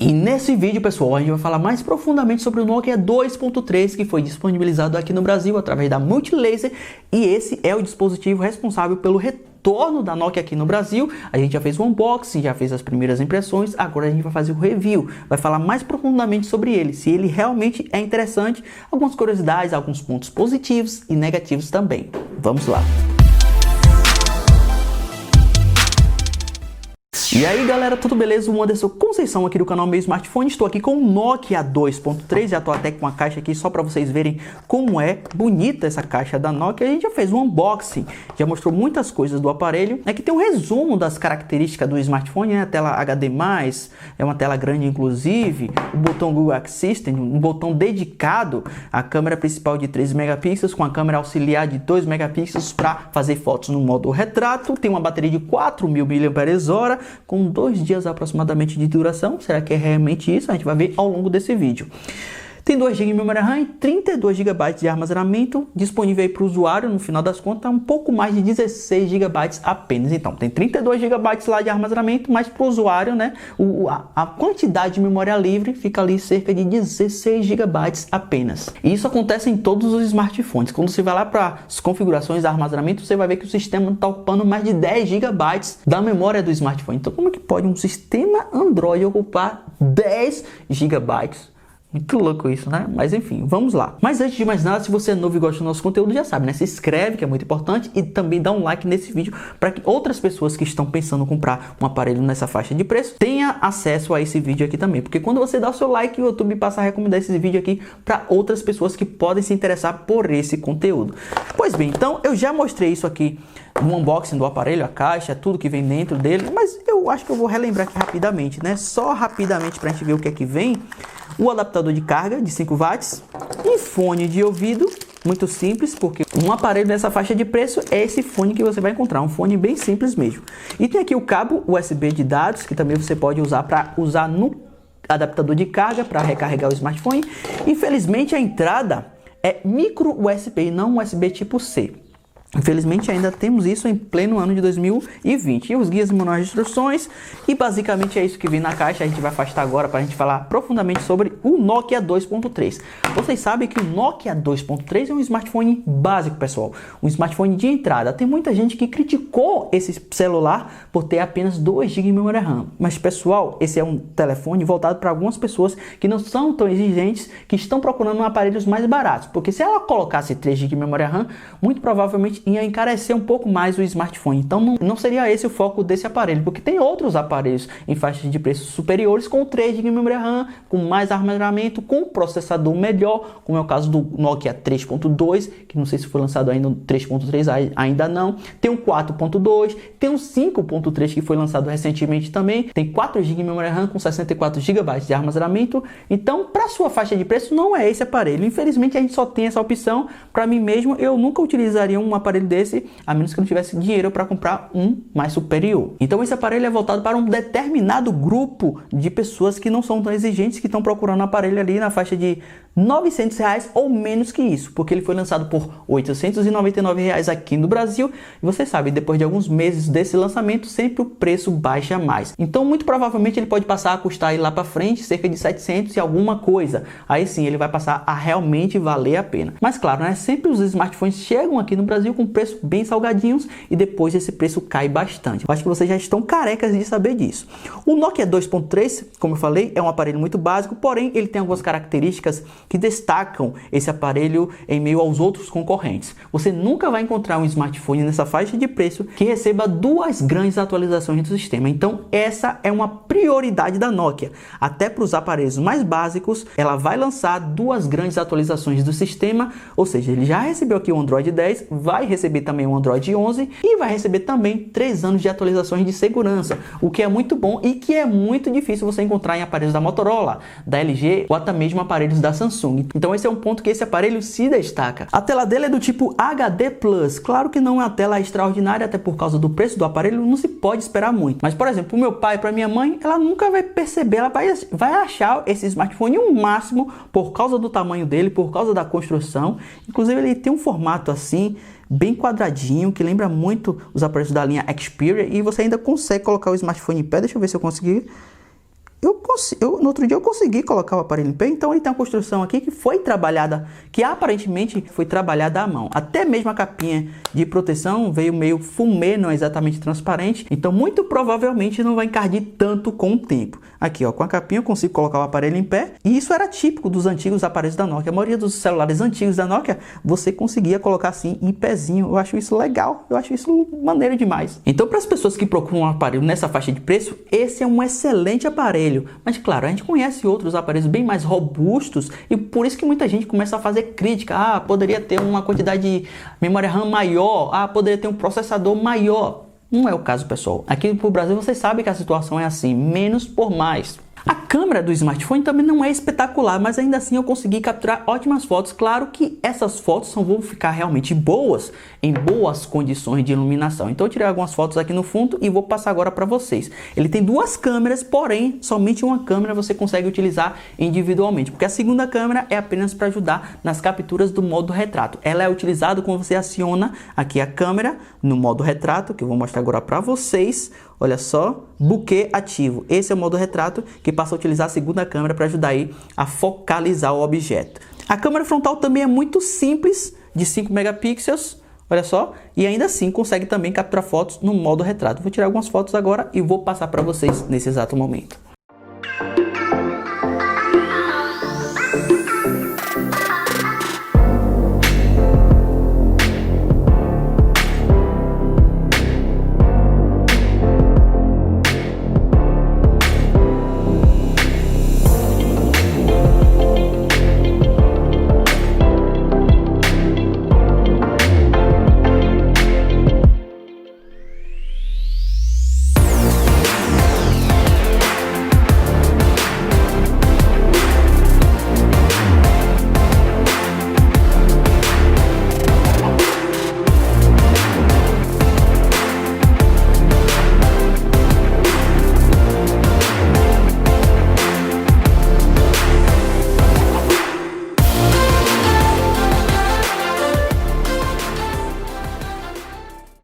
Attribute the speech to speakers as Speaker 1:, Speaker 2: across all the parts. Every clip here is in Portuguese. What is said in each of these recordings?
Speaker 1: E nesse vídeo, pessoal, a gente vai falar mais profundamente sobre o Nokia 2.3, que foi disponibilizado aqui no Brasil através da Multilaser, e esse é o dispositivo responsável pelo retorno da Nokia aqui no Brasil. A gente já fez o unboxing, já fez as primeiras impressões, agora a gente vai fazer o review, vai falar mais profundamente sobre ele, se ele realmente é interessante, algumas curiosidades, alguns pontos positivos e negativos também. Vamos lá! E aí galera, tudo beleza? O Anderson Conceição aqui do canal Meu Smartphone. Estou aqui com o Nokia 2.3, já estou até com a caixa aqui só para vocês verem como é bonita essa caixa da Nokia. A gente já fez um unboxing, já mostrou muitas coisas do aparelho. Aqui tem um resumo das características do smartphone, né? A tela HD+, é uma tela grande inclusive, o botão Google Assistant, um botão dedicado, a câmera principal de 13 megapixels com a câmera auxiliar de 2 megapixels para fazer fotos no modo retrato. Tem uma bateria de 4.000 mAh, com 2 dias aproximadamente de duração. Será que é realmente isso? A gente vai ver ao longo desse vídeo. Tem 2 GB de memória RAM e 32 GB de armazenamento disponível aí para o usuário. No final das contas, um pouco mais de 16 GB apenas. Então, tem 32 GB lá de armazenamento, mas para o usuário, né, a quantidade de memória livre fica ali cerca de 16 GB apenas. E isso acontece em todos os smartphones. Quando você vai lá para as configurações de armazenamento, você vai ver que o sistema está ocupando mais de 10 GB da memória do smartphone. Então, como é que pode um sistema Android ocupar 10 GB? Muito louco isso, né? Mas enfim, vamos lá. Mas antes de mais nada, se você é novo e gosta do nosso conteúdo, já sabe, né? Se inscreve, que é muito importante, e também dá um like nesse vídeo para que outras pessoas que estão pensando em comprar um aparelho nessa faixa de preço tenham acesso a esse vídeo aqui também. Porque quando você dá o seu like, o YouTube passa a recomendar esse vídeo aqui para outras pessoas que podem se interessar por esse conteúdo. Pois bem, então eu já mostrei isso aqui no unboxing do aparelho, a caixa, tudo que vem dentro dele, mas eu acho que eu vou relembrar aqui rapidamente, né? Só rapidamente para a gente ver o que é que vem. O adaptador de carga de 5 watts e fone de ouvido, muito simples, porque um aparelho nessa faixa de preço é esse fone que você vai encontrar, um fone bem simples mesmo. E tem aqui o cabo USB de dados, que também você pode usar para usar no adaptador de carga para recarregar o smartphone. Infelizmente a entrada é micro USB, não USB tipo C. Infelizmente ainda temos isso em pleno ano de 2020. E os guias e manuais de instruções. E basicamente é isso que vem na caixa. A gente vai afastar agora para a gente falar profundamente sobre o Nokia 2.3. Vocês sabem que o Nokia 2.3 é um smartphone básico, pessoal. Um smartphone de entrada. Tem muita gente que criticou esse celular por ter apenas 2 GB de memória RAM. Mas, pessoal, esse é um telefone voltado para algumas pessoas que não são tão exigentes, que estão procurando aparelhos mais baratos. Porque se ela colocasse 3 GB de memória RAM, muito provavelmente ia encarecer um pouco mais o smartphone. Então não seria esse o foco desse aparelho, porque tem outros aparelhos em faixas de preços superiores com 3 GB de memória RAM, com mais armazenamento, com processador melhor, como é o caso do Nokia 3.2, que não sei se foi lançado ainda no 3.3, ainda não. Tem um 4.2, tem um 5.3 que foi lançado recentemente também, tem 4 GB de memória RAM com 64 GB de armazenamento. Então, para sua faixa de preço, não é esse aparelho. Infelizmente, a gente só tem essa opção. Para mim mesmo, eu nunca utilizaria um aparelho desse, a menos que eu não tivesse dinheiro para comprar um mais superior. Então esse aparelho é voltado para um determinado grupo de pessoas que não são tão exigentes, que estão procurando um aparelho ali na faixa de R$900 ou menos que isso, porque ele foi lançado por R$899 aqui no Brasil, e você sabe, depois de alguns meses desse lançamento, sempre o preço baixa mais. Então muito provavelmente ele pode passar a custar aí lá para frente cerca de 700 e alguma coisa. Aí sim ele vai passar a realmente valer a pena. Mas claro, né, sempre os smartphones chegam aqui no Brasil com preço bem salgadinhos e depois esse preço cai bastante. Eu acho que vocês já estão carecas de saber disso. O Nokia 2.3, como eu falei, é um aparelho muito básico, porém ele tem algumas características que destacam esse aparelho em meio aos outros concorrentes. Você nunca vai encontrar um smartphone nessa faixa de preço que receba 2 grandes atualizações do sistema. Então essa é uma prioridade da Nokia. Até para os aparelhos mais básicos, ela vai lançar 2 grandes atualizações do sistema, ou seja, ele já recebeu aqui o Android 10, vai receber também o Android 11 e vai receber também 3 anos de atualizações de segurança, o que é muito bom e que é muito difícil você encontrar em aparelhos da Motorola, da LG ou até mesmo aparelhos da Samsung. Então esse é um ponto que esse aparelho se destaca. A tela dele é do tipo HD+, claro que não é uma tela extraordinária, até por causa do preço do aparelho não se pode esperar muito. Mas por exemplo, o meu pai, para minha mãe, ela nunca vai perceber, ela vai achar esse smartphone um máximo por causa do tamanho dele, por causa da construção. Inclusive ele tem um formato assim, bem quadradinho, que lembra muito os aparelhos da linha Xperia, e você ainda consegue colocar o smartphone em pé. Deixa eu ver se eu conseguir. no outro dia eu consegui colocar o aparelho em pé. Então ele tem uma construção aqui que foi trabalhada, que aparentemente foi trabalhada à mão. Até mesmo a capinha de proteção veio meio fumê, não é exatamente transparente. Então muito provavelmente não vai encardir tanto com o tempo. Aqui, ó, com a capinha eu consigo colocar o aparelho em pé. E isso era típico dos antigos aparelhos da Nokia. A maioria dos celulares antigos da Nokia, você conseguia colocar assim em pezinho. Eu acho isso legal, eu acho isso maneiro demais. Então para as pessoas que procuram um aparelho nessa faixa de preço, esse é um excelente aparelho. Mas claro, a gente conhece outros aparelhos bem mais robustos e por isso que muita gente começa a fazer crítica. Ah, poderia ter uma quantidade de memória RAM maior. Ah, poderia ter um processador maior. Não é o caso, pessoal. Aqui pro Brasil vocês sabem que a situação é assim, menos por mais. A câmera do smartphone também não é espetacular, mas ainda assim eu consegui capturar ótimas fotos. Claro que essas fotos só vão ficar realmente boas em boas condições de iluminação. Então eu tirei algumas fotos aqui no fundo e vou passar agora para vocês. Ele tem duas câmeras, porém somente uma câmera você consegue utilizar individualmente, porque a segunda câmera é apenas para ajudar nas capturas do modo retrato. Ela é utilizada quando você aciona aqui a câmera no modo retrato, que eu vou mostrar agora para vocês. Olha só, bokeh ativo. Esse é o modo retrato que passa a utilizar a segunda câmera para ajudar aí a focalizar o objeto. A câmera frontal também é muito simples, de 5 megapixels, olha só, e ainda assim consegue também capturar fotos no modo retrato. Vou tirar algumas fotos agora e vou passar para vocês nesse exato momento.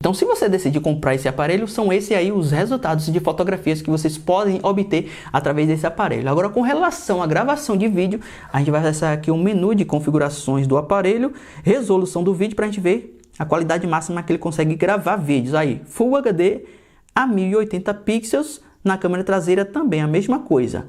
Speaker 1: Então, se você decidir comprar esse aparelho, são esses aí os resultados de fotografias que vocês podem obter através desse aparelho. Agora, com relação à gravação de vídeo, a gente vai acessar aqui o menu de configurações do aparelho, resolução do vídeo, para a gente ver a qualidade máxima que ele consegue gravar vídeos. Aí, Full HD a 1080 pixels, na câmera traseira também a mesma coisa.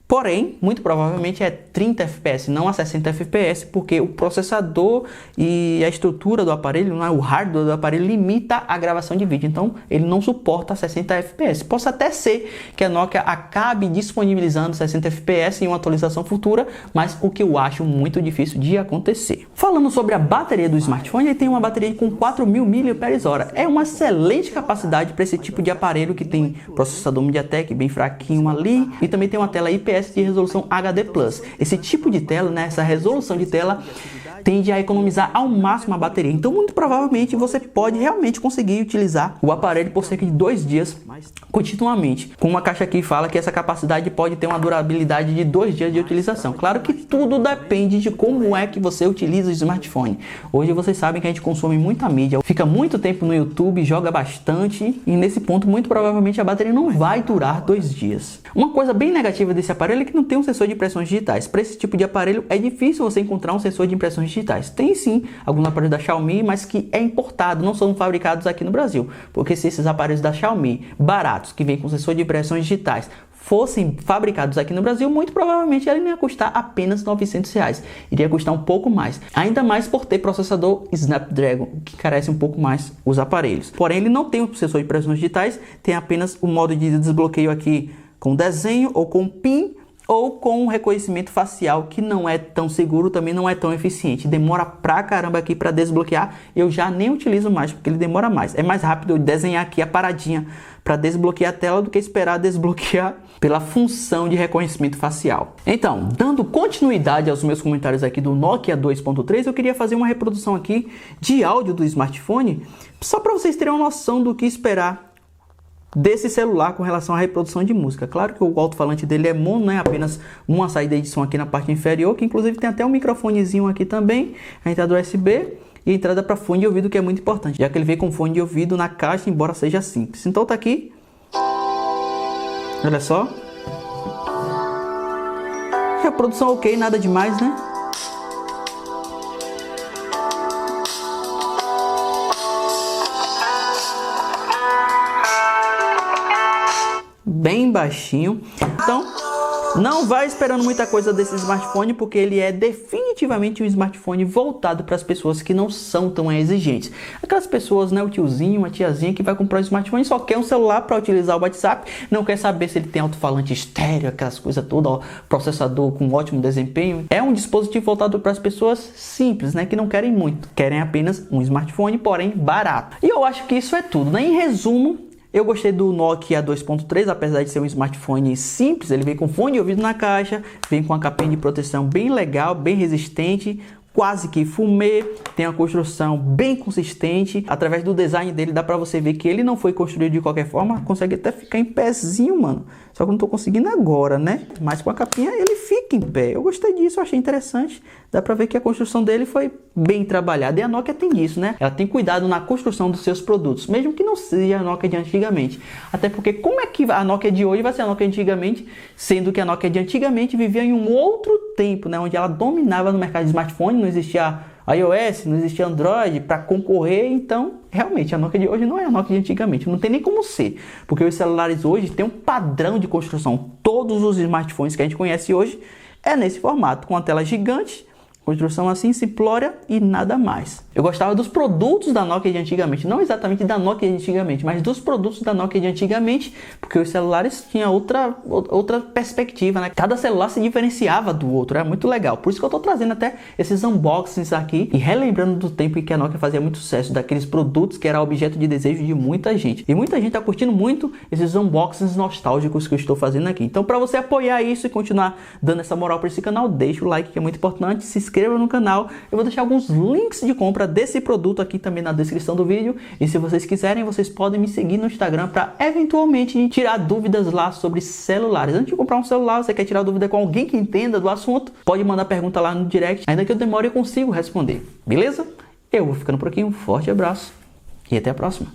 Speaker 1: Porém, muito provavelmente é 30 fps, não a 60 fps, porque o processador e a estrutura do aparelho, o hardware do aparelho limita a gravação de vídeo. Então, ele não suporta 60 fps. Possa até ser que a Nokia acabe disponibilizando 60 fps em uma atualização futura, mas o que eu acho muito difícil de acontecer. Falando sobre a bateria do smartphone, ele tem uma bateria com 4.000 mAh. É uma excelente capacidade para esse tipo de aparelho que tem processador MediaTek bem fraquinho ali e também tem uma tela IPS de resolução HD+. Esse tipo de tela, essa resolução de tela tende a economizar ao máximo a bateria. Então, muito provavelmente, você pode realmente conseguir utilizar o aparelho por cerca de 2 dias continuamente. Com uma caixa aqui fala que essa capacidade pode ter uma durabilidade de 2 dias de utilização. Claro que tudo depende de como é que você utiliza o smartphone. Hoje vocês sabem que a gente consome muita mídia, fica muito tempo no YouTube, joga bastante e nesse ponto muito provavelmente a bateria não vai durar 2 dias. Uma coisa bem negativa desse aparelho é que não tem um sensor de impressões digitais. Para esse tipo de aparelho é difícil você encontrar um sensor de impressões digitais. Tem sim alguns aparelhos da Xiaomi, mas que é importado, não são fabricados aqui no Brasil. Porque se esses aparelhos da Xiaomi, baratos, que vêm com sensor de impressões digitais, fossem fabricados aqui no Brasil, muito provavelmente ele não ia custar apenas R$900. Iria custar um pouco mais. Ainda mais por ter processador Snapdragon, que carece um pouco mais os aparelhos. Porém, ele não tem um sensor de impressões digitais, tem apenas o modo de desbloqueio aqui com desenho ou com PIN, ou com reconhecimento facial, que não é tão seguro, também não é tão eficiente. Demora pra caramba aqui para desbloquear. Eu já nem utilizo mais, porque ele demora mais. É mais rápido eu desenhar aqui a paradinha para desbloquear a tela do que esperar desbloquear pela função de reconhecimento facial. Então, dando continuidade aos meus comentários aqui do Nokia 2.3, eu queria fazer uma reprodução aqui de áudio do smartphone, só para vocês terem uma noção do que esperar desse celular com relação à reprodução de música. Claro que o alto-falante dele é mono, né? Apenas uma saída de som aqui na parte inferior, que inclusive tem até um microfonezinho aqui também, a entrada USB e a entrada para fone de ouvido, que é muito importante, já que ele vem com fone de ouvido na caixa, embora seja simples. Então tá aqui, olha só, A produção ok, nada demais, né? Bem baixinho. Então, não vai esperando muita coisa desse smartphone, porque ele é definitivamente um smartphone voltado para as pessoas que não são tão exigentes. Aquelas pessoas, né, o tiozinho, a tiazinha que vai comprar um smartphone e só quer um celular para utilizar o WhatsApp, não quer saber se ele tem alto-falante estéreo, aquelas coisas todas, ó, processador com ótimo desempenho. É um dispositivo voltado para as pessoas simples, né, que não querem muito, querem apenas um smartphone, porém barato. E eu acho que isso é tudo, né? Em resumo, eu gostei do Nokia 2.3, apesar de ser um smartphone simples. Ele vem com fone de ouvido na caixa, vem com uma capinha de proteção bem legal, bem resistente, quase que fumê, tem uma construção bem consistente. Através do design dele dá pra você ver que ele não foi construído de qualquer forma, consegue até ficar em pezinho, mano. Só que eu não tô conseguindo agora, né? Mas com a capinha ele fica em pé. Eu gostei disso, eu achei interessante. Dá pra ver que a construção dele foi bem trabalhada. E a Nokia tem isso, né? Ela tem cuidado na construção dos seus produtos, mesmo que não seja a Nokia de antigamente. Até porque como é que a Nokia de hoje vai ser a Nokia de antigamente, sendo que a Nokia de antigamente vivia em um outro tempo, né? Onde ela dominava no mercado de smartphone, não existia iOS, não existia Android para concorrer. Então, realmente, a Nokia de hoje não é a Nokia de antigamente. Não tem nem como ser, porque os celulares hoje têm um padrão de construção. Todos os smartphones que a gente conhece hoje é nesse formato, com a tela gigante, construção assim, simplória e nada mais. Eu gostava dos produtos da Nokia de antigamente, não exatamente da Nokia de antigamente, mas dos produtos da Nokia de antigamente, porque os celulares tinham outra perspectiva, né? Cada celular se diferenciava do outro, era muito legal. Por isso que eu tô trazendo até esses unboxings aqui e relembrando do tempo em que a Nokia fazia muito sucesso, daqueles produtos que era objeto de desejo de muita gente. E muita gente tá curtindo muito esses unboxings nostálgicos que eu estou fazendo aqui. Então, para você apoiar isso e continuar dando essa moral para esse canal, deixa o like que é muito importante, se inscreva no canal. Eu vou deixar alguns links de compra desse produto aqui também na descrição do vídeo. E se vocês quiserem, vocês podem me seguir no Instagram para eventualmente tirar dúvidas lá sobre celulares. Antes de comprar um celular, você quer tirar dúvida com alguém que entenda do assunto, pode mandar pergunta lá no direct. Ainda que eu demore, eu consigo responder. Beleza? Eu vou ficando por aqui. Um forte abraço e até a próxima.